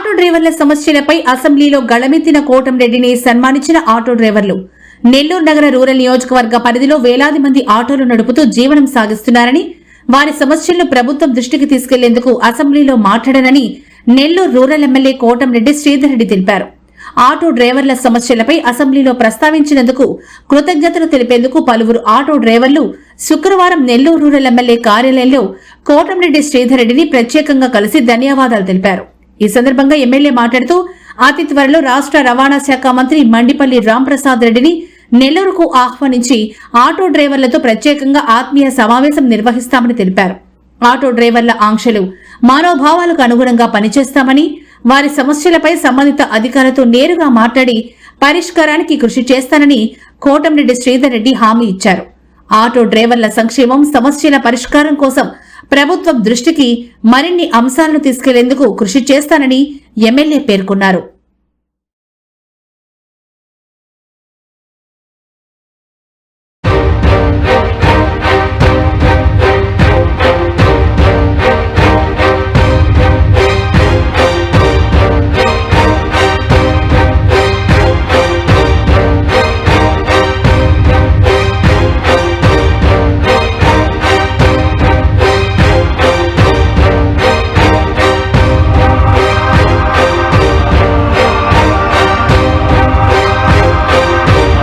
Auto డ్రైవర్ల సమస్యలపై అసెంబ్లీలో గళమెత్తిన కోటంరెడ్డిని సన్మానించిన ఆటో డ్రైవర్లు. నెల్లూరు నగర రూరల్ నియోజకవర్గ పరిధిలో వేలాది మంది ఆటోలు నడుపుతూ జీవనం సాగిస్తున్నారని, వారి సమస్యలను ప్రభుత్వం దృష్టికి తీసుకెళ్లేందుకు అసెంబ్లీలో మాట్లాడనని నెల్లూరు రూరల్ ఎమ్మెల్యే కోటంరెడ్డి శ్రీధర్ రెడ్డి తెలిపారు. ఆటో డ్రైవర్ల సమస్యలపై అసెంబ్లీలో ప్రస్తావించినందుకు కృతజ్ఞతలు తెలిపేందుకు పలువురు ఆటో డ్రైవర్లు శుక్రవారం నెల్లూరు రూరల్ ఎమ్మెల్యే కార్యాలయంలో కోటంరెడ్డి శ్రీధర్ రెడ్డిని ప్రత్యేకంగా కలిసి ధన్యవాదాలు తెలిపారు. ఈ సందర్భంగా ఎమ్మెల్యే మాట్లాడుతూ అతి త్వరలో రాష్ట్ర రవాణా శాఖ మంత్రి మండిపల్లి రాంప్రసాద్ రెడ్డిని నెల్లూరుకు ఆహ్వానించి ఆటో డ్రైవర్లతో ప్రత్యేకంగా ఆత్మీయ సమావేశం నిర్వహిస్తామని తెలిపారు. ఆటో డ్రైవర్ల ఆంక్షలు, మనోభావాలకు అనుగుణంగా పనిచేస్తామని, వారి సమస్యలపై సంబంధిత అధికారులతో నేరుగా మాట్లాడి పరిష్కారానికి కృషి చేస్తానని కోటంరెడ్డి శ్రీధర్ రెడ్డి హామీ ఇచ్చారు. ఆటో డ్రైవర్ల సంక్షేమం, సమస్యల పరిష్కారం కోసం ప్రభుత్వం దృష్టికి మరిన్ని అంశాలను తీసుకెళ్లేందుకు కృషి చేస్తానని ఎమ్మెల్యే పేర్కొన్నారు.